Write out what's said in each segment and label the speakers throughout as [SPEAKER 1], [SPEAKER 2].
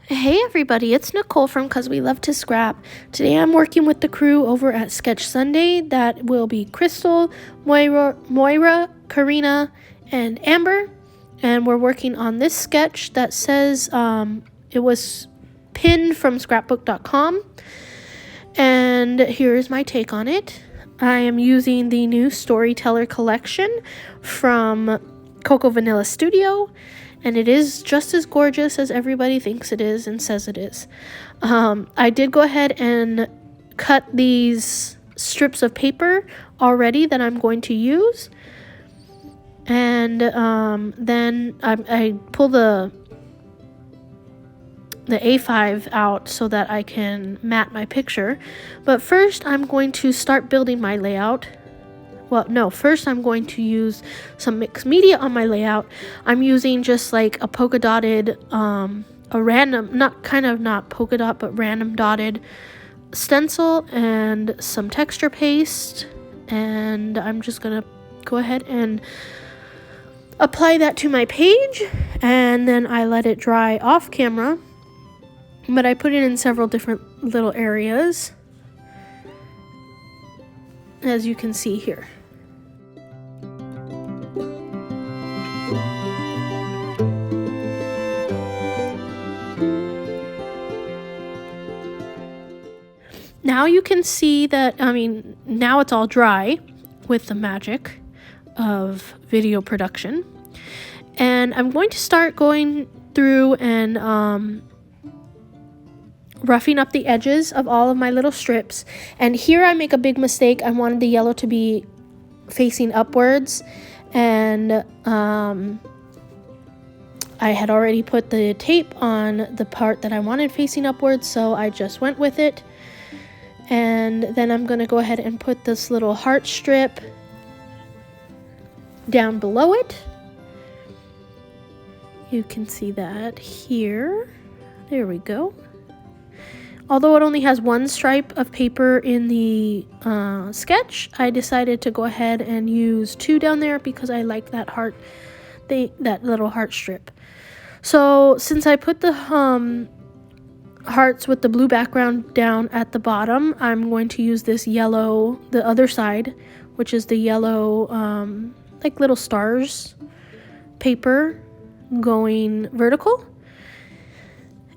[SPEAKER 1] Hey everybody, it's Nicole from Cause We Love to Scrap. Today I'm working with the crew over at Sketch Sunday. That will be Crystal, Moira, Karina, and Amber. And we're working on this sketch that says it was pinned from scrapbook.com. And here's my take on it. I am using the new Storyteller collection from Cocoa Vanilla Studio. And it is just as gorgeous as everybody thinks it is and says it is. I did go ahead and cut these strips of paper already that I'm going to use. And then I pull the A5 out so that I can mat my picture. But first I'm going to start building my layout. Well, no, first I'm going to use some mixed media on my layout. I'm using just like a polka dotted, a random, not polka dot, but random dotted stencil and some texture paste. And I'm just going to go ahead and apply that to my page. And then I let it dry off camera. But I put it in several different little areas, as you can see here. Now you can see that, now it's all dry with the magic of video production. And I'm going to start going through and roughing up the edges of all of my little strips. And here I make a big mistake. I wanted the yellow to be facing upwards. And I had already put the tape on the part that I wanted facing upwards, so I just went with it. And then I'm going to go ahead and put this little heart strip down below it. You can see that here. There we go. Although it only has one stripe of paper in the sketch, I decided to go ahead and use two down there because I like that that little heart strip. So since I put the hearts with the blue background down at the bottom, I'm going to use this yellow, the other side, which is the yellow like little stars paper going vertical.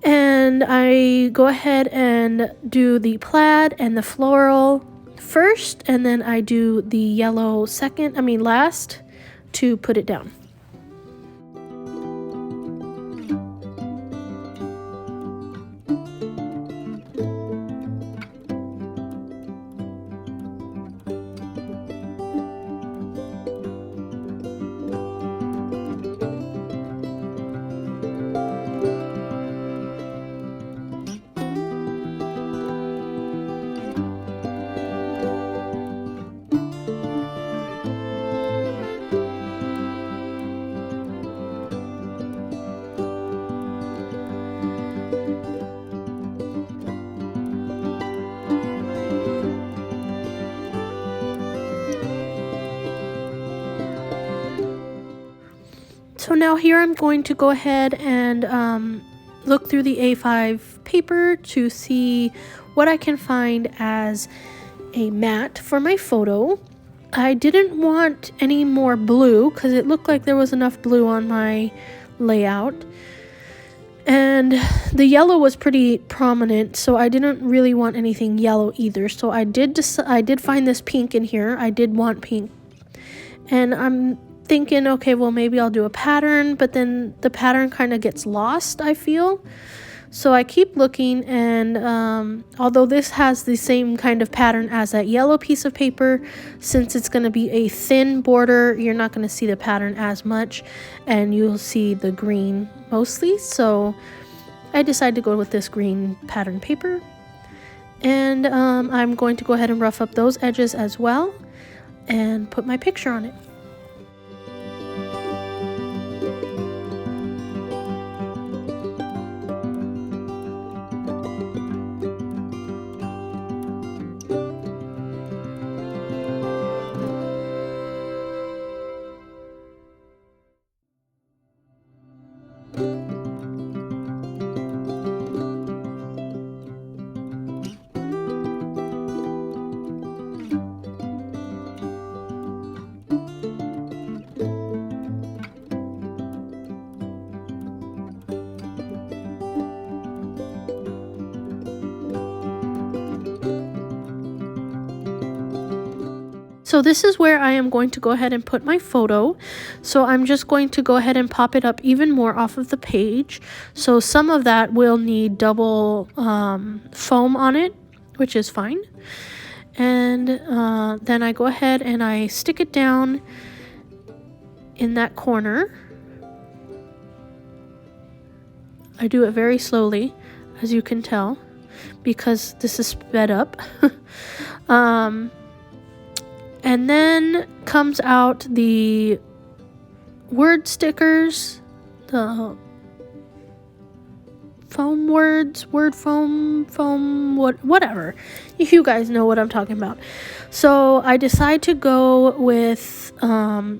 [SPEAKER 1] And I go ahead and do the plaid and the floral first, and then I do the yellow last to put it down. So now here I'm going to go ahead and look through the A5 paper to see what I can find as a mat for my photo. I didn't want any more blue because it looked like there was enough blue on my layout. And the yellow was pretty prominent, so I didn't really want anything yellow either. So I did find this pink in here. I did want pink. And I'm thinking, okay, well, maybe I'll do a pattern, but then the pattern kind of gets lost, I feel. So I keep looking, and although this has the same kind of pattern as that yellow piece of paper, since it's going to be a thin border, you're not going to see the pattern as much, and you'll see the green mostly. So I decided to go with this green pattern paper, and I'm going to go ahead and rough up those edges as well and put my picture on it. So this is where I am going to go ahead and put my photo. So I'm just going to go ahead and pop it up even more off of the page. So some of that will need double foam on it, which is fine. And then I go ahead and I stick it down in that corner. I do it very slowly, as you can tell, because this is sped up. And then comes out the word stickers, the foam words, word foam, whatever. You guys know what I'm talking about. So I decide to go with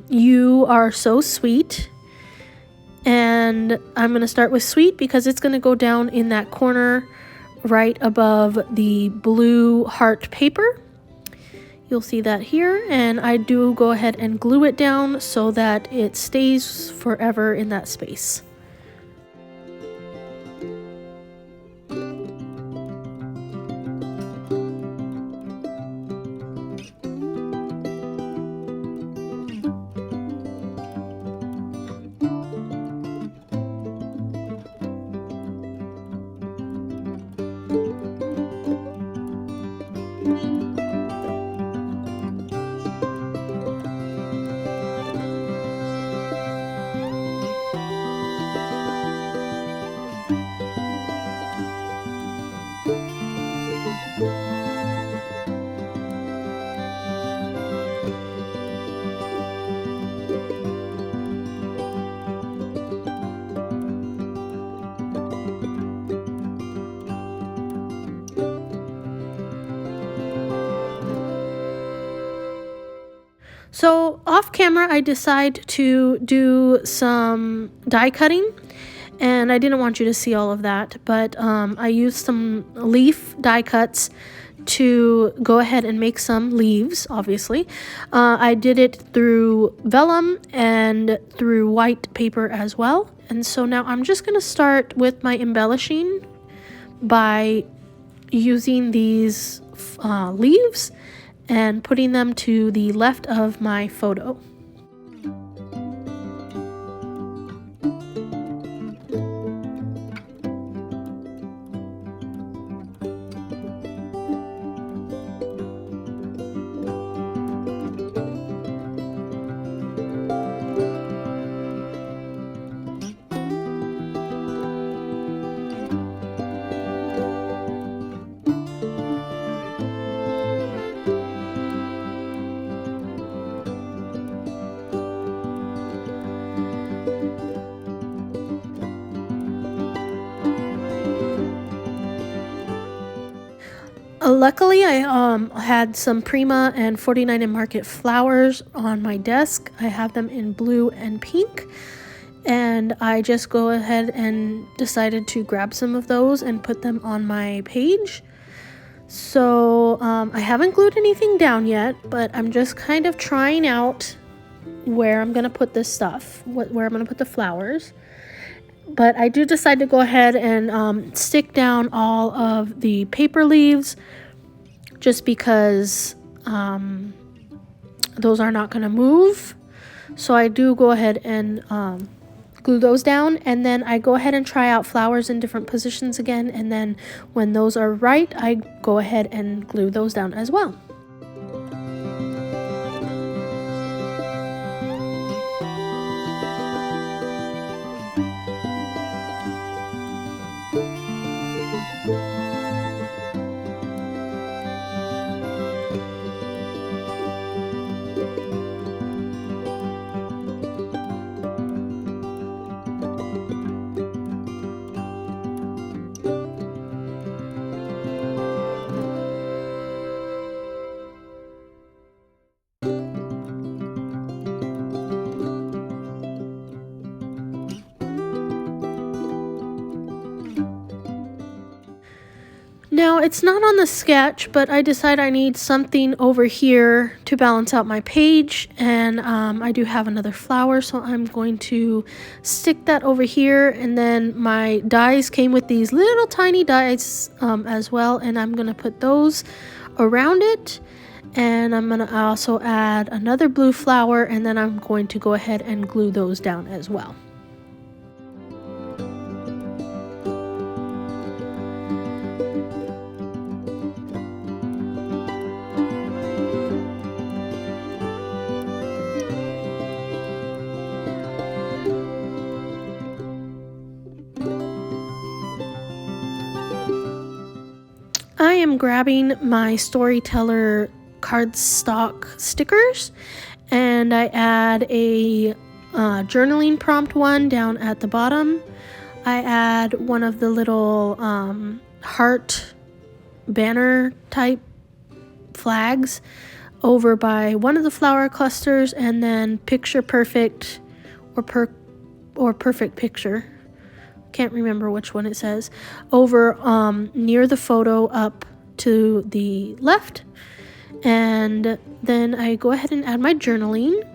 [SPEAKER 1] You Are So Sweet. And I'm going to start with sweet because it's going to go down in that corner right above the blue heart paper. You'll see that here, and I do go ahead and glue it down so that it stays forever in that space. So off camera, I decide to do some die cutting, and I didn't want you to see all of that, but I used some leaf die cuts to go ahead and make some leaves, obviously. I did it through vellum and through white paper as well. And so now I'm just going to start with my embellishing by using these leaves and putting them to the left of my photo. Luckily, I had some Prima and 49 and Market flowers on my desk. I have them in blue and pink, and I just go ahead and decided to grab some of those and put them on my page. So I haven't glued anything down yet, but I'm just kind of trying out where I'm gonna put this stuff, where I'm gonna put the flowers. But I do decide to go ahead and stick down all of the paper leaves, just because those are not going to move. So I do go ahead and glue those down, and then I go ahead and try out flowers in different positions again, and then when those are right, I go ahead and glue those down as well. Now, it's not on the sketch, but I decide I need something over here to balance out my page, and I do have another flower, so I'm going to stick that over here. And then my dies came with these little tiny dies as well, and I'm going to put those around it. And I'm going to also add another blue flower, and then I'm going to go ahead and glue those down as well. I am grabbing my Storyteller cardstock stickers, and I add a journaling prompt one down at the bottom. I add one of the little heart banner type flags over by one of the flower clusters, and then picture perfect or perfect picture, can't remember which one it says, over near the photo up to the left. And then I go ahead and add my journaling.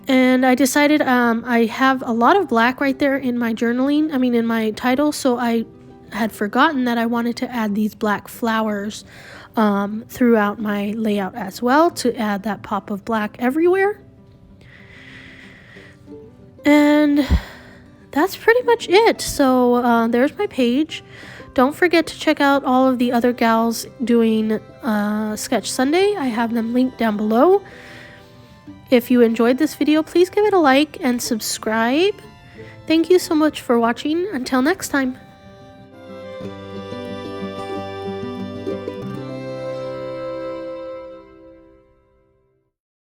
[SPEAKER 1] And I decided I have a lot of black right there in my journaling, in my title, so I had forgotten that I wanted to add these black flowers throughout my layout as well, to add that pop of black everywhere. And that's pretty much it. So there's my page. Don't forget to check out all of the other gals doing Sketch Sunday. I have them linked down below. If you enjoyed this video, please give it a like and subscribe. Thank you so much for watching. Until next time.